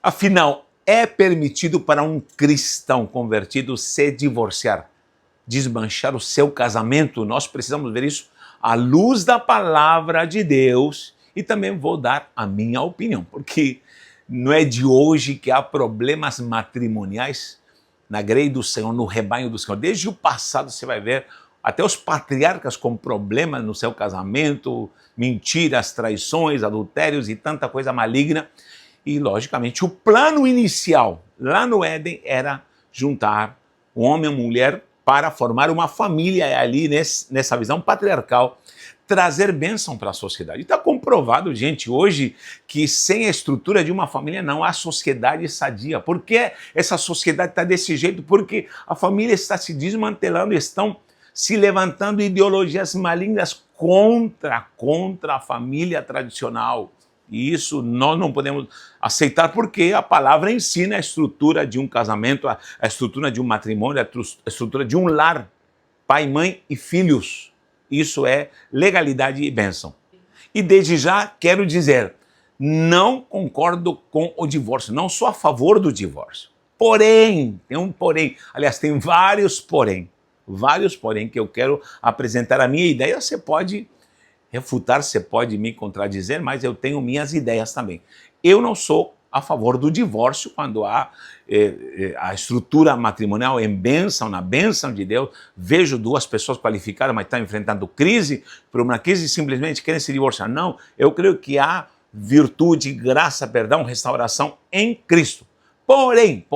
Afinal, é permitido para um cristão convertido se divorciar, desmanchar o seu casamento? Nós precisamos ver isso à luz da palavra de Deus e também vou dar a minha opinião, porque não é de hoje que há problemas matrimoniais na grei do Senhor, no rebanho do Senhor. Desde o passado você vai ver até os patriarcas com problemas no seu casamento, mentiras, traições, adultérios e tanta coisa maligna. E, logicamente, o plano inicial lá no Éden era juntar o homem e a mulher para formar uma família ali nessa visão patriarcal, trazer bênção para a sociedade. Está comprovado, gente, hoje que sem a estrutura de uma família não há sociedade sadia. Por que essa sociedade está desse jeito? Porque a família está se desmantelando, estão se levantando ideologias malignas contra a família tradicional. E isso nós não podemos aceitar porque a palavra ensina a estrutura de um casamento, a estrutura de um matrimônio, a estrutura de um lar, pai, mãe e filhos. Isso é legalidade e bênção. E desde já quero dizer, não concordo com o divórcio, não sou a favor do divórcio. Porém, tem um porém, aliás, tem vários porém que eu quero apresentar a minha ideia. Você pode refutar, você pode me contradizer, mas eu tenho minhas ideias também. Eu não sou a favor do divórcio quando há a estrutura matrimonial em bênção, na bênção de Deus. Vejo duas pessoas qualificadas, mas estão enfrentando crise, por uma crise simplesmente querem se divorciar. Não, eu creio que há virtude, graça, perdão, restauração em Cristo. Porém,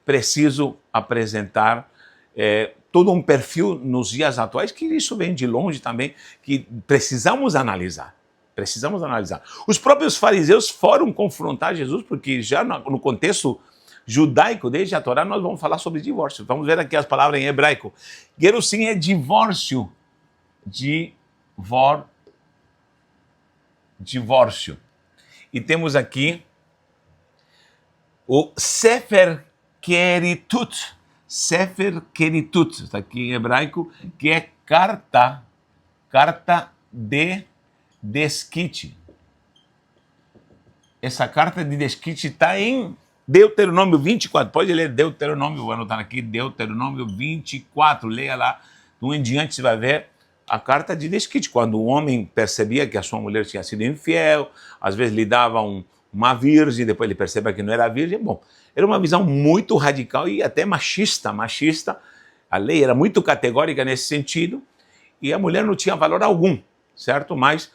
preciso apresentar todo um perfil nos dias atuais, que isso vem de longe também, que precisamos analisar. Os próprios fariseus foram confrontar Jesus, porque já no contexto judaico, desde a Torá, nós vamos falar sobre divórcio. Vamos ver aqui as palavras em hebraico. Gerussim é divórcio. Divórcio. E temos aqui o Sefer Keritut. Sefer Keritut, está aqui em hebraico, que é carta de desquite. Essa carta de desquite está em Deuteronômio 24. Pode ler Deuteronômio, vou anotar aqui, Deuteronômio 24. Leia lá, de um em diante você vai ver a carta de desquite. Quando o homem percebia que a sua mulher tinha sido infiel, às vezes lhe dava uma virgem, depois ele percebia que não era virgem. Bom, era uma visão muito radical e até machista. A lei era muito categórica nesse sentido e a mulher não tinha valor algum, certo? Mas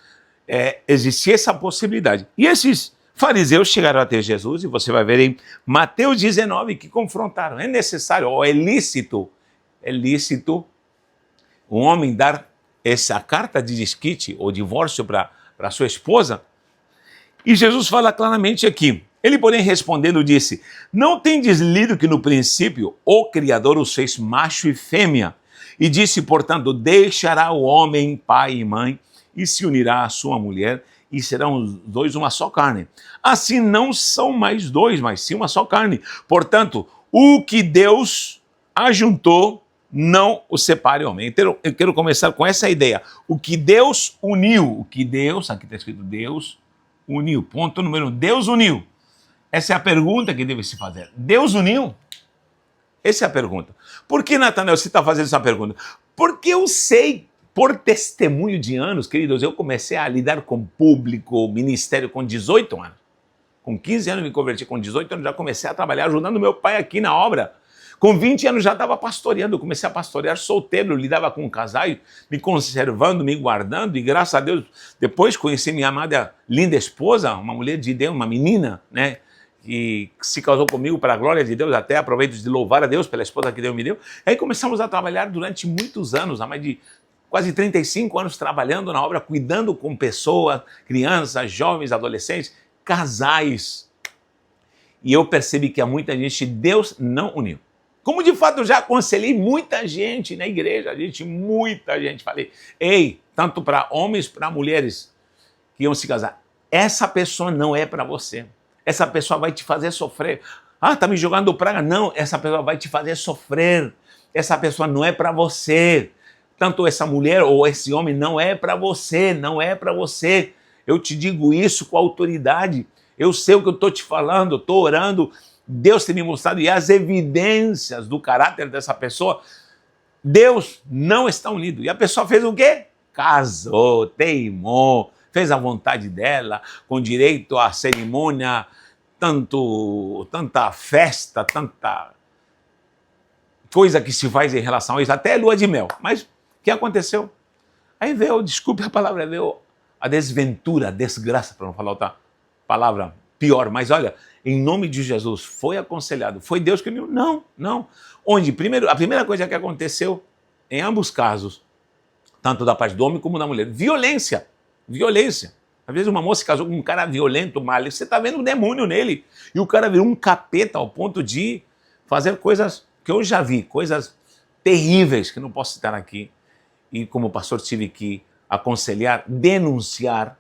existia essa possibilidade. E esses fariseus chegaram até Jesus, e você vai ver em Mateus 19 que confrontaram. É necessário, ou é lícito um homem dar essa carta de desquite ou divórcio para sua esposa? E Jesus fala claramente aqui. Ele, porém, respondendo, disse: não tendes lido que no princípio o Criador os fez macho e fêmea? E disse, portanto, deixará o homem pai e mãe e se unirá à sua mulher, e serão os dois uma só carne. Assim não são mais dois, mas sim uma só carne. Portanto, o que Deus ajuntou, não o separe o homem. Então, eu quero começar com essa ideia. O que Deus uniu, aqui está escrito Deus uniu. Ponto número 1, Deus uniu. Essa é a pergunta que deve se fazer. Deus uniu? Essa é a pergunta. Por que, Natanael, você está fazendo essa pergunta? Porque eu sei, por testemunho de anos, queridos, eu comecei a lidar com público, ministério com 18 anos. Com 15 anos me converti, com 18 anos já comecei a trabalhar ajudando meu pai aqui na obra. Com 20 anos já estava pastoreando, comecei a pastorear solteiro, lidava com casais, me conservando, me guardando, e graças a Deus, depois conheci minha amada linda esposa, uma mulher de Deus, uma menina, né, que se casou comigo para a glória de Deus, até aproveito de louvar a Deus pela esposa que Deus me deu. Aí começamos a trabalhar durante muitos anos, há mais de quase 35 anos trabalhando na obra, cuidando com pessoas, crianças, jovens, adolescentes, casais. E eu percebi que há muita gente, Deus não uniu. Como de fato eu já aconselhei muita gente na igreja, muita gente, falei, ei, tanto para homens, para mulheres que iam se casar, essa pessoa não é para você, essa pessoa vai te fazer sofrer. Ah, tá me jogando praga? Não, essa pessoa vai te fazer sofrer, essa pessoa não é para você, tanto essa mulher ou esse homem não é para você, não é para você. Eu te digo isso com autoridade. Eu sei o que eu estou te falando, eu estou orando, Deus tem me mostrado, e as evidências do caráter dessa pessoa, Deus não está unido. E a pessoa fez o quê? Casou, teimou, fez a vontade dela, com direito à cerimônia, tanta festa, tanta coisa que se faz em relação a isso, até lua de mel. Mas o que aconteceu? Aí veio, desculpe a palavra, veio a desventura, a desgraça, para não falar outra palavra pior. Mas olha, em nome de Jesus, foi aconselhado, foi Deus que uniu? Não, não. Onde? Primeiro, a primeira coisa que aconteceu, em ambos casos, tanto da parte do homem como da mulher, violência. Violência. Às vezes uma moça se casou com um cara violento, maligno, você está vendo um demônio nele. E o cara virou um capeta ao ponto de fazer coisas que eu já vi, coisas terríveis, que não posso citar aqui. E como pastor tive que aconselhar, denunciar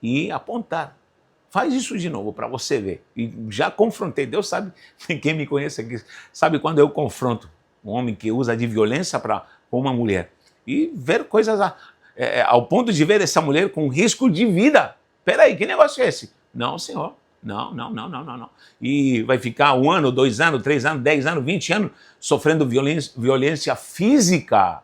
e apontar. Faz isso de novo para você ver. E já confrontei, Deus sabe, quem me conhece aqui, sabe quando eu confronto um homem que usa de violência para uma mulher. E ver coisas ao ponto de ver essa mulher com risco de vida. Peraí, que negócio é esse? Não, senhor. Não. E vai ficar 1 ano, 2 anos, 3 anos, 10 anos, 20 anos sofrendo violência física.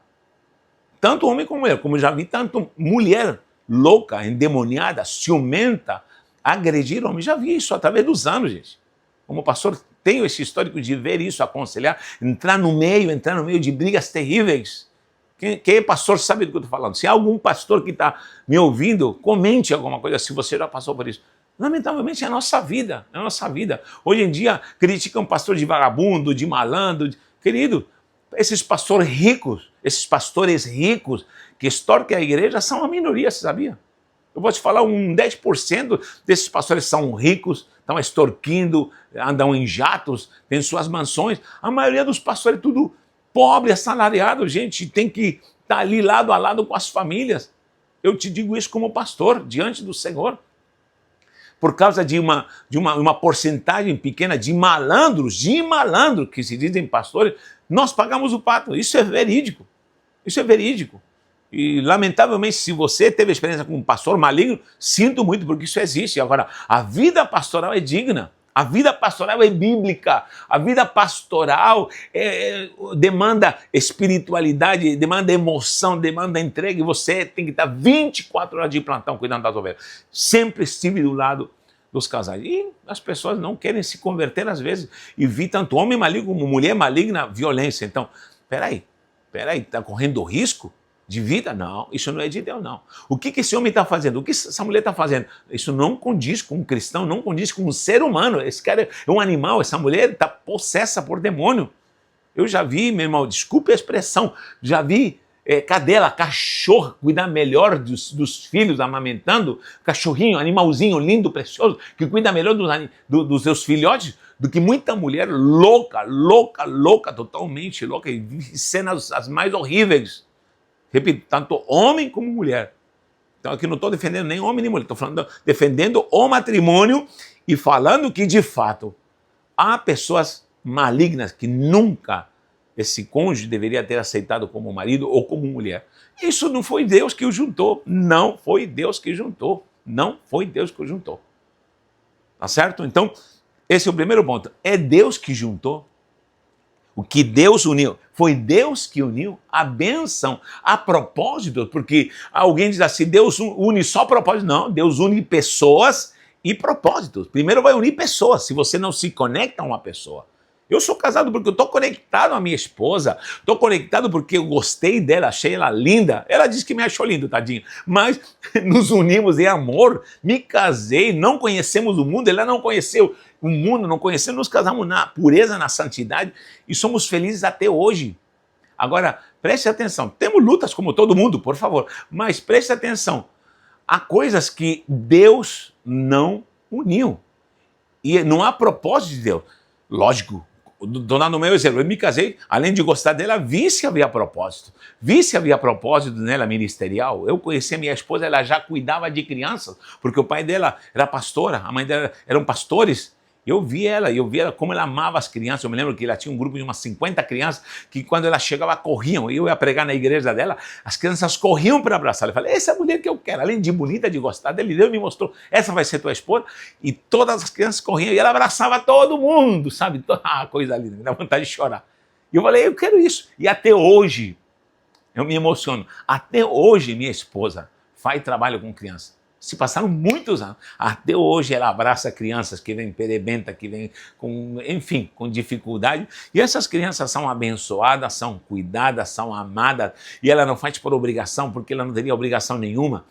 Tanto homem como mulher. Como já vi tanto mulher louca, endemoniada, ciumenta, agredir homem. Já vi isso através dos anos, gente. Como pastor, tenho esse histórico de ver isso, aconselhar, entrar no meio de brigas terríveis. Quem é pastor sabe do que eu estou falando. Se há algum pastor que está me ouvindo, comente alguma coisa se você já passou por isso. Lamentavelmente é a nossa vida, é a nossa vida. Hoje em dia criticam pastor de vagabundo, de malandro. Querido, esses pastores ricos que extorquem a igreja são a minoria, você sabia? Eu vou te falar, 10% desses pastores são ricos, estão extorquindo, andam em jatos, têm suas mansões. A maioria dos pastores é tudo pobre, assalariado, gente, tem que estar ali lado a lado com as famílias. Eu te digo isso como pastor, diante do Senhor. Por causa de uma porcentagem pequena de malandros, que se dizem pastores, nós pagamos o pato. Isso é verídico. Isso é verídico. E, lamentavelmente, se você teve experiência com um pastor maligno, sinto muito, porque isso existe. Agora, a vida pastoral é digna. A vida pastoral é bíblica. A vida pastoral demanda espiritualidade, demanda emoção, demanda entrega. E você tem que estar 24 horas de plantão cuidando das ovelhas. Sempre estive do lado dos casais. E as pessoas não querem se converter às vezes. E vi tanto homem maligno como mulher maligna, violência. Então, peraí, está correndo risco de vida? Não, isso não é de Deus, não. O que esse homem está fazendo? O que essa mulher está fazendo? Isso não condiz com um cristão, não condiz com um ser humano. Esse cara é um animal, essa mulher está possessa por demônio. Eu já vi, meu irmão, desculpe a expressão, já vi cadela, cachorro, cuidar melhor dos filhos, amamentando, cachorrinho, animalzinho lindo, precioso, que cuida melhor dos seus filhotes, do que muita mulher louca, totalmente louca, e cenas as mais horríveis. Repito, tanto homem como mulher. Então aqui não estou defendendo nem homem nem mulher, estou defendendo o matrimônio e falando que, de fato, há pessoas malignas que nunca esse cônjuge deveria ter aceitado como marido ou como mulher. Isso não foi Deus que o juntou. Não foi Deus que juntou. Não foi Deus que o juntou. Tá certo? Então, esse é o primeiro ponto. É Deus que juntou. O que Deus uniu, foi Deus que uniu a bênção a propósito, porque alguém diz assim, Deus une só propósito. Não, Deus une pessoas e propósitos. Primeiro vai unir pessoas, se você não se conecta a uma pessoa. Eu sou casado porque eu estou conectado à minha esposa, estou conectado porque eu gostei dela, achei ela linda. Ela disse que me achou lindo, tadinho. Mas nos unimos em amor, me casei, não conhecemos o mundo, ela não conheceu o mundo, não conhecemos, nos casamos na pureza, na santidade e somos felizes até hoje. Agora, preste atenção, temos lutas como todo mundo, por favor, mas preste atenção, há coisas que Deus não uniu e não há propósito de Deus. Lógico, estou dando o meu exemplo, eu me casei, além de gostar dela, vi se havia propósito. Vi se havia propósito nela ministerial. Eu conheci a minha esposa, ela já cuidava de crianças, porque o pai dela era pastora, a mãe dela eram pastores, Eu vi ela como ela amava as crianças. Eu me lembro que ela tinha um grupo de umas 50 crianças que quando ela chegava corriam. Eu ia pregar na igreja dela, as crianças corriam para abraçar. Eu falei, essa é a mulher que eu quero, além de bonita, de gostar dele, Deus me mostrou, essa vai ser tua esposa. E todas as crianças corriam e ela abraçava todo mundo, sabe? Ah, coisa linda, me dá vontade de chorar. E eu falei, eu quero isso. E até hoje, eu me emociono, até hoje minha esposa faz trabalho com criança. Se passaram muitos anos, até hoje ela abraça crianças que vêm perebenta, que vêm com, enfim, com dificuldade. E essas crianças são abençoadas, são cuidadas, são amadas. E ela não faz por obrigação, porque ela não teria obrigação nenhuma.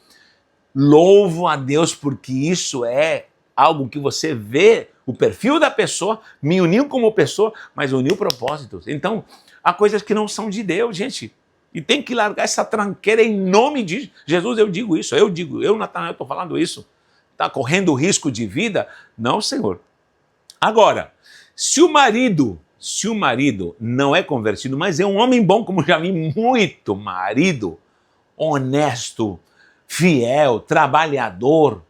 Louvo a Deus porque isso é algo que você vê, o perfil da pessoa, me uniu como pessoa, mas uniu propósitos. Então, há coisas que não são de Deus, gente. E tem que largar essa tranqueira em nome de Jesus. Eu digo isso, eu, Natanael, estou falando isso. Está correndo risco de vida? Não, Senhor. Agora, se o marido não é convertido, mas é um homem bom, como já vi muito marido, honesto, fiel, trabalhador,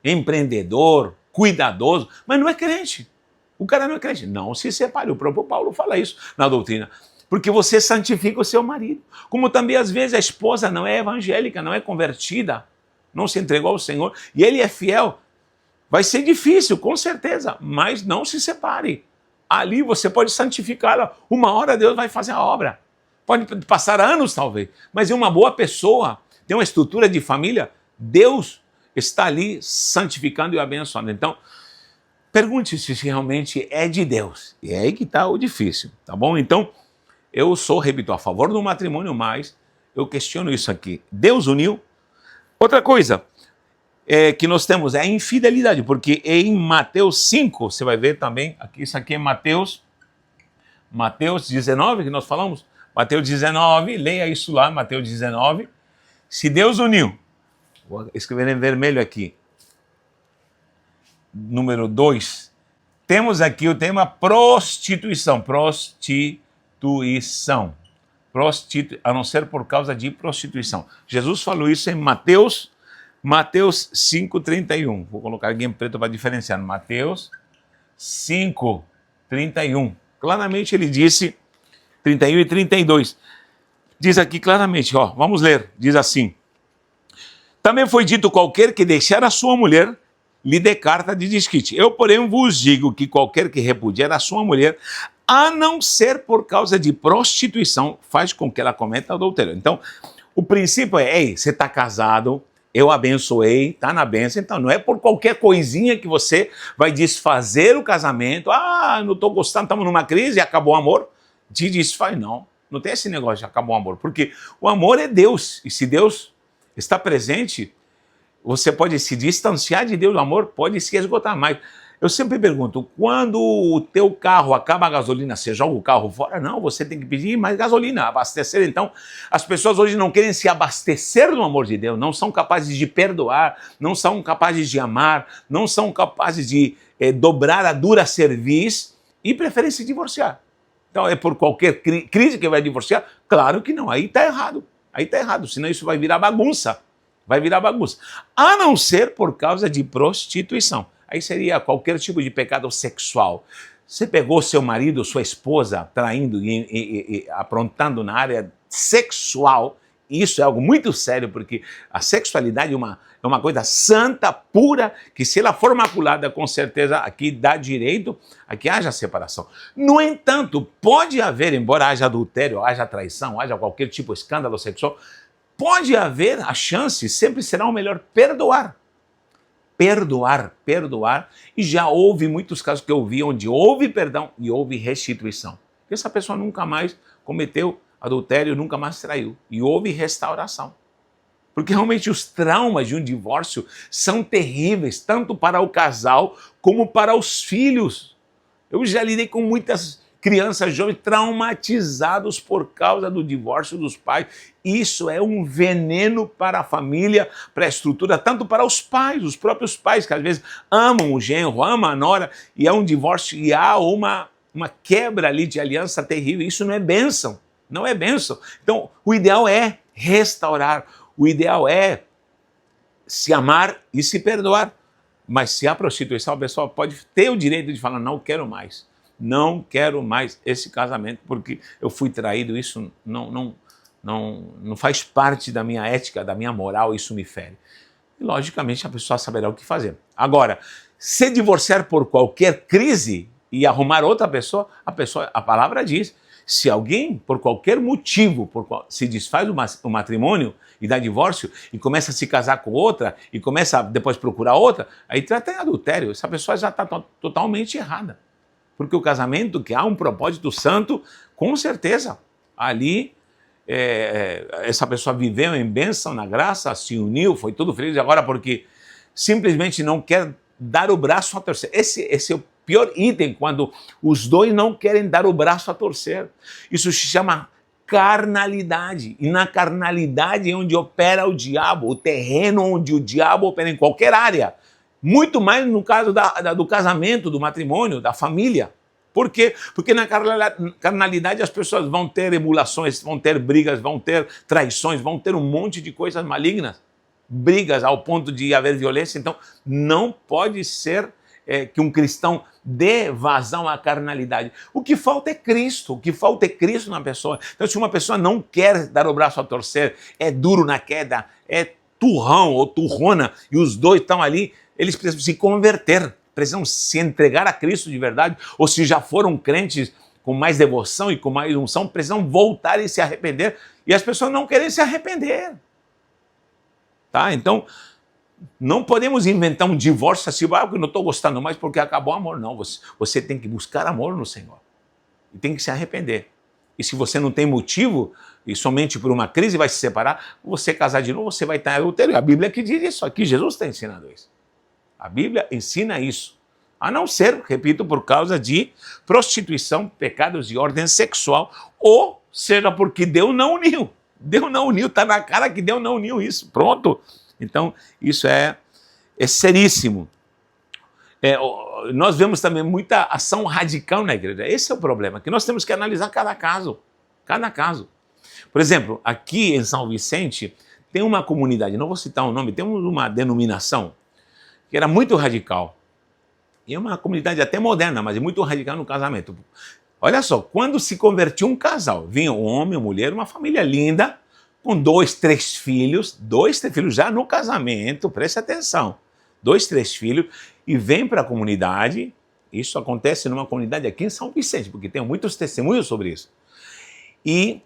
empreendedor, cuidadoso, mas não é crente. O cara não é crente. Não se separe. O próprio Paulo fala isso na doutrina. Porque você santifica o seu marido. Como também, às vezes, a esposa não é evangélica, não é convertida, não se entregou ao Senhor, e ele é fiel. Vai ser difícil, com certeza, mas não se separe. Ali você pode santificá-la. Uma hora Deus vai fazer a obra. Pode passar anos, talvez, mas é uma boa pessoa, tem uma estrutura de família, Deus está ali santificando e abençoando. Então, pergunte-se se realmente é de Deus. E é aí que está o difícil, tá bom? Então, eu sou, repito, a favor do matrimônio, mas eu questiono isso aqui. Deus uniu. Outra coisa que nós temos é a infidelidade, porque em Mateus 5, você vai ver também, aqui, isso aqui é Mateus 19, que nós falamos. Mateus 19, leia isso lá, Mateus 19. Se Deus uniu, vou escrever em vermelho aqui, número 2, temos aqui o tema prostituição. A não ser por causa de prostituição. Jesus falou isso em Mateus 5:31. Vou colocar aqui em preto para diferenciar. Mateus 5:31. Claramente ele disse 31 e 32. Diz aqui claramente, ó, vamos ler. Diz assim: também foi dito qualquer que deixar a sua mulher lhe dê carta de desquite. Eu, porém, vos digo que qualquer que repudiar a sua mulher, a não ser por causa de prostituição, faz com que ela cometa adultério. Então, o princípio é, ei, você está casado, eu abençoei, está na bênção, então não é por qualquer coisinha que você vai desfazer o casamento. Ah, não estou gostando, estamos numa crise e acabou o amor. Te desfaz, não. Não tem esse negócio de acabou o amor, porque o amor é Deus, e se Deus está presente, você pode se distanciar de Deus, o amor pode se esgotar mais. Eu sempre pergunto, quando o teu carro acaba a gasolina, você joga o carro fora? Não, você tem que pedir mais gasolina, abastecer. Então, as pessoas hoje não querem se abastecer do amor de Deus, não são capazes de perdoar, não são capazes de amar, não são capazes de dobrar a dura cerviz e preferem se divorciar. Então, é por qualquer crise que vai divorciar? Claro que não, aí está errado. Aí está errado, senão isso vai virar bagunça. Vai virar bagunça. A não ser por causa de prostituição. Aí seria qualquer tipo de pecado sexual. Você pegou seu marido, sua esposa, traindo e aprontando na área sexual, isso é algo muito sério, porque a sexualidade é uma coisa santa, pura, que se ela for maculada, com certeza aqui dá direito a que haja separação. No entanto, pode haver, embora haja adultério, haja traição, haja qualquer tipo de escândalo sexual, pode haver a chance, sempre será o melhor perdoar. Perdoar, e já houve muitos casos que eu vi onde houve perdão e houve restituição. Essa pessoa nunca mais cometeu adultério, nunca mais traiu, e houve restauração. Porque realmente os traumas de um divórcio são terríveis, tanto para o casal como para os filhos. Eu já lidei com muitas crianças jovens traumatizados por causa do divórcio dos pais. Isso é um veneno para a família, para a estrutura, tanto para os pais, os próprios pais, que às vezes amam o genro, amam a nora, e é um divórcio e há uma quebra ali de aliança terrível. Isso não é bênção, não é bênção. Então, o ideal é restaurar, o ideal é se amar e se perdoar. Mas se há prostituição, a pessoa pode ter o direito de falar, não quero mais. Não quero mais esse casamento, porque eu fui traído, isso não faz parte da minha ética, da minha moral, isso me fere. E, logicamente, a pessoa saberá o que fazer. Agora, se divorciar por qualquer crise e arrumar outra pessoa, a palavra diz, se alguém, por qualquer motivo, se desfaz o matrimônio e dá divórcio e começa a se casar com outra e começa a depois procurar outra, aí trata em adultério. Essa pessoa já está totalmente errada. Porque o casamento, que há um propósito santo, com certeza, ali essa pessoa viveu em bênção, na graça, se uniu, foi tudo feliz. Agora, porque simplesmente não quer dar o braço a torcer. Esse é o pior item, quando os dois não querem dar o braço a torcer. Isso se chama carnalidade. E na carnalidade é onde opera o diabo, o terreno onde o diabo opera em qualquer área. Muito mais no caso do casamento, do matrimônio, da família. Por quê? Porque na carnalidade as pessoas vão ter emulações, vão ter brigas, vão ter traições, vão ter um monte de coisas malignas. Brigas ao ponto de haver violência. Então, não pode ser que um cristão dê vazão à carnalidade. O que falta é Cristo, o que falta é Cristo na pessoa. Então, se uma pessoa não quer dar o braço a torcer, é duro na queda, é turrão ou turrona, e os dois estão ali, eles precisam se converter, precisam se entregar a Cristo de verdade, ou se já foram crentes com mais devoção e com mais unção, precisam voltar e se arrepender. E as pessoas não querem se arrepender. Tá? Então, não podemos inventar um divórcio assim, porque não estou gostando mais porque acabou o amor. Não, você tem que buscar amor no Senhor. E tem que se arrepender. E se você não tem motivo, e somente por uma crise vai se separar, você casar de novo, você vai estar em adultério. A Bíblia que diz isso aqui, Jesus está ensinando isso. A Bíblia ensina isso. A não ser, repito, por causa de prostituição, pecados de ordem sexual, ou seja, porque Deus não uniu. Deus não uniu, está na cara que Deus não uniu isso. Pronto. Então, isso é seríssimo. Nós vemos também muita ação radical na igreja. Esse é o problema, que nós temos que analisar cada caso. Cada caso. Por exemplo, aqui em São Vicente, tem uma comunidade, não vou citar o nome, temos uma denominação que era muito radical. E é uma comunidade até moderna, mas é muito radical no casamento. Olha só, quando se convertia um casal, vinha um homem, uma mulher, uma família linda, com 2, 3 filhos, 2, 3 filhos já no casamento, preste atenção, 2, 3 filhos, e vem para a comunidade. Isso acontece numa comunidade aqui em São Vicente, porque tem muitos testemunhos sobre isso. E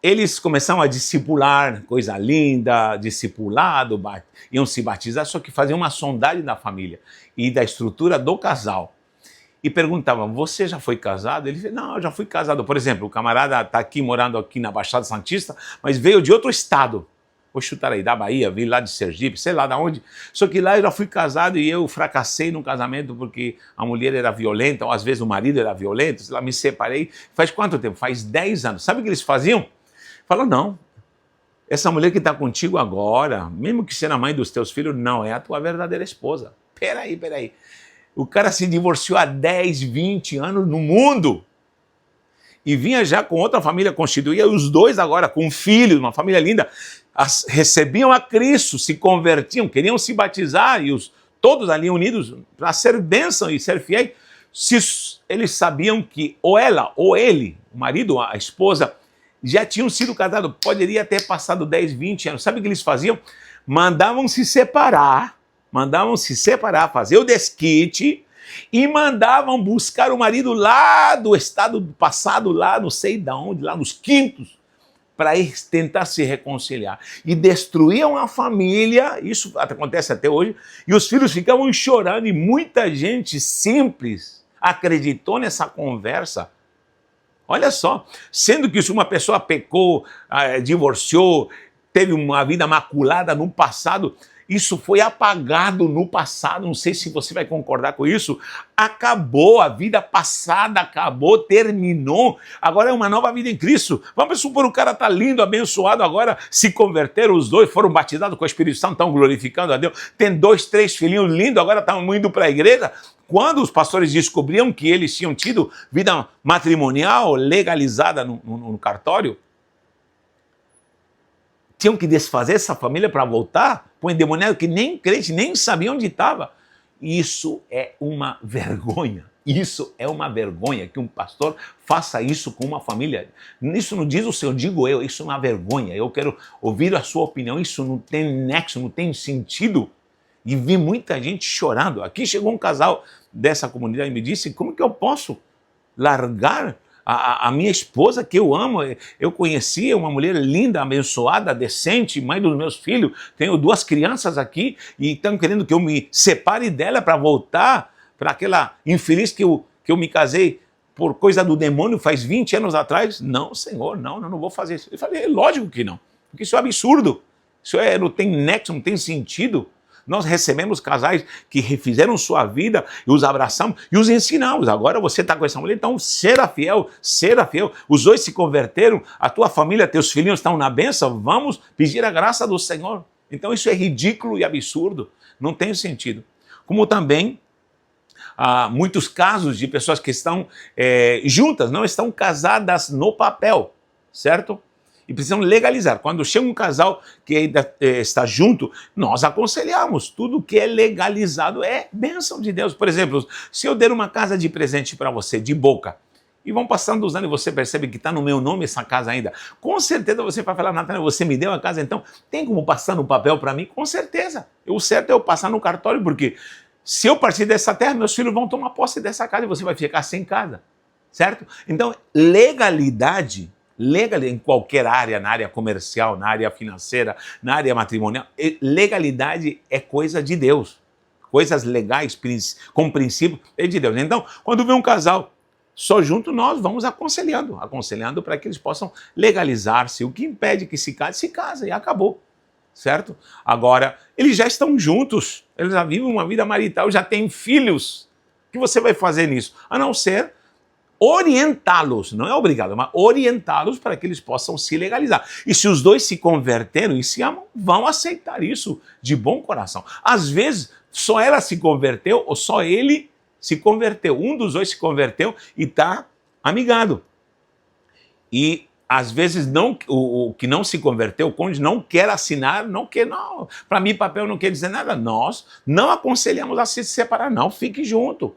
eles começaram a discipular, coisa linda, discipulado, iam se batizar, só que faziam uma sondagem da família e da estrutura do casal. E perguntavam, você já foi casado? Ele disse, não, eu já fui casado. Por exemplo, o camarada está aqui, morando aqui na Baixada Santista, mas veio de outro estado. Vou chutar aí, da Bahia, veio lá de Sergipe, sei lá de onde. Só que lá eu já fui casado e eu fracassei no casamento porque a mulher era violenta, ou às vezes o marido era violento, sei lá, me separei. Faz quanto tempo? Faz 10 anos. Sabe o que eles faziam? Falaram, não, essa mulher que está contigo agora, mesmo que seja a mãe dos teus filhos, não é a tua verdadeira esposa. Peraí. O cara se divorciou há 10, 20 anos no mundo e vinha já com outra família constituída, e os dois agora com filhos, uma família linda, recebiam a Cristo, se convertiam, queriam se batizar, e todos ali unidos para ser bênção e ser fiéis. Se eles sabiam que ou ela ou ele, o marido, a esposa, já tinham sido casados, poderia ter passado 10, 20 anos. Sabe o que eles faziam? Mandavam se separar, fazer o desquite e mandavam buscar o marido lá do estado passado, lá não sei de onde, lá nos quintos, para tentar se reconciliar. E destruíam a família, isso acontece até hoje, e os filhos ficavam chorando, e muita gente simples acreditou nessa conversa. Olha só, sendo que se uma pessoa pecou, divorciou, teve uma vida maculada no passado, isso foi apagado no passado, não sei se você vai concordar com isso, acabou, a vida passada acabou, terminou, agora é uma nova vida em Cristo. Vamos supor, o cara está lindo, abençoado, agora se converteram, os dois foram batizados com o Espírito Santo, estão glorificando a Deus, tem 2, 3 filhinhos lindos, agora estão indo para a igreja. Quando os pastores descobriam que eles tinham tido vida matrimonial legalizada no cartório, tinham que desfazer essa família para voltar para um endemoniado que nem crente, nem sabia onde estava. Isso é uma vergonha. Isso é uma vergonha que um pastor faça isso com uma família. Isso não diz o Senhor, digo eu, isso é uma vergonha. Eu quero ouvir a sua opinião. Isso não tem nexo, não tem sentido. E vi muita gente chorando. Aqui chegou um casal dessa comunidade e me disse, como que eu posso largar a minha esposa que eu amo? Eu conheci uma mulher linda, abençoada, decente, mãe dos meus filhos, tenho 2 crianças aqui e estão querendo que eu me separe dela para voltar para aquela infeliz que eu me casei por coisa do demônio faz 20 anos atrás. Não, Senhor, não vou fazer isso. Eu falei, lógico que não, porque isso é absurdo, isso não tem nexo, não tem sentido. Nós recebemos casais que refizeram sua vida e os abraçamos e os ensinamos. Agora você está com essa mulher, então seja fiel, seja fiel. Os 2 se converteram, a tua família, teus filhinhos estão na bênção, vamos pedir a graça do Senhor. Então isso é ridículo e absurdo, não tem sentido. Como também há muitos casos de pessoas que estão juntas, não estão casadas no papel, certo? E precisam legalizar. Quando chega um casal que ainda está junto, nós aconselhamos. Tudo que é legalizado é bênção de Deus. Por exemplo, se eu der uma casa de presente para você, de boca, e vão passando os anos e você percebe que está no meu nome essa casa ainda, com certeza você vai falar, Natália, você me deu a casa, então tem como passar no papel para mim? Com certeza. O certo é eu passar no cartório, porque se eu partir dessa terra, meus filhos vão tomar posse dessa casa e você vai ficar sem casa, certo? Então, legalidade em qualquer área, na área comercial, na área financeira, na área matrimonial, legalidade é coisa de Deus. Coisas legais, com princípio, é de Deus. Então, quando vem um casal só junto, nós vamos aconselhando para que eles possam legalizar-se. O que impede que se casa e acabou, certo? Agora, eles já estão juntos, eles já vivem uma vida marital, já têm filhos. O que você vai fazer nisso? A não ser orientá-los, não é obrigado, mas orientá-los para que eles possam se legalizar. E se os 2 se converteram e se amam, vão aceitar isso de bom coração. Às vezes, só ela se converteu ou só ele se converteu. Um dos 2 se converteu e está amigado. E às vezes o que não se converteu, o cônjuge não quer assinar, não. Para mim, papel não quer dizer nada. Nós não aconselhamos a se separar, não. Fique junto,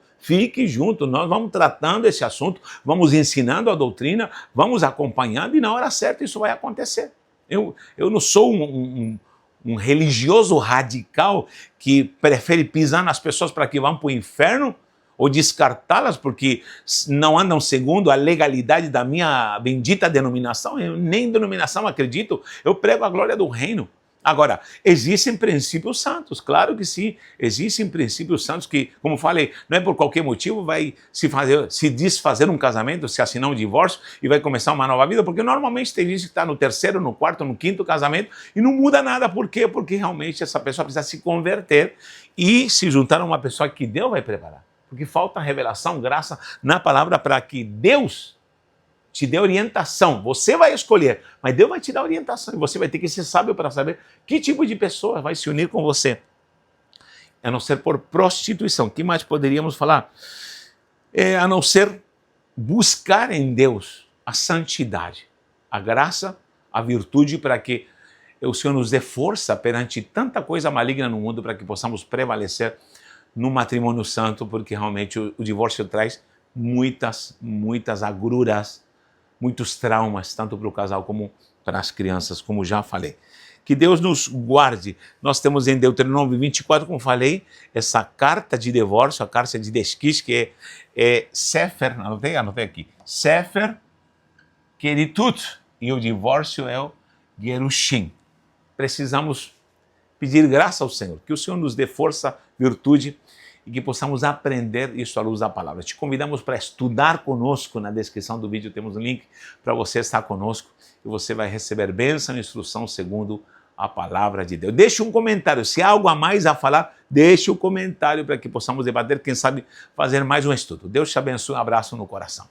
nós vamos tratando esse assunto, vamos ensinando a doutrina, vamos acompanhando e na hora certa isso vai acontecer. Eu não sou um religioso radical que prefere pisar nas pessoas para que vão para o inferno ou descartá-las porque não andam segundo a legalidade da minha bendita denominação. Eu nem em denominação acredito, eu prego a glória do reino. Agora, existem princípios santos, claro que sim, existem princípios santos que, como falei, não é por qualquer motivo vai se desfazer um casamento, se assinar um divórcio e vai começar uma nova vida, porque normalmente tem gente que está no 3º, no 4º, no 5º casamento e não muda nada. Por quê? Porque realmente essa pessoa precisa se converter e se juntar a uma pessoa que Deus vai preparar. Porque falta revelação, graça na palavra para que Deus te dê orientação. Você vai escolher, mas Deus vai te dar orientação e você vai ter que ser sábio para saber que tipo de pessoa vai se unir com você. A não ser por prostituição. O que mais poderíamos falar? A não ser buscar em Deus a santidade, a graça, a virtude para que o Senhor nos dê força perante tanta coisa maligna no mundo para que possamos prevalecer no matrimônio santo, porque realmente o divórcio traz muitas agruras, muitos traumas, tanto para o casal como para as crianças, como já falei. Que Deus nos guarde. Nós temos em Deuteronômio 24, como falei, essa carta de divórcio, a carta de desquite, que é Sefer, anotei aqui, Sefer Keritut, e o divórcio é o Gerushin. Precisamos pedir graça ao Senhor, que o Senhor nos dê força, virtude e que possamos aprender isso à luz da palavra. Te convidamos para estudar conosco. Na descrição do vídeo temos um link para você estar conosco e você vai receber bênção e instrução segundo a palavra de Deus. Deixe um comentário. Se há algo a mais a falar, deixe um comentário para que possamos debater, quem sabe fazer mais um estudo. Deus te abençoe. Um abraço no coração.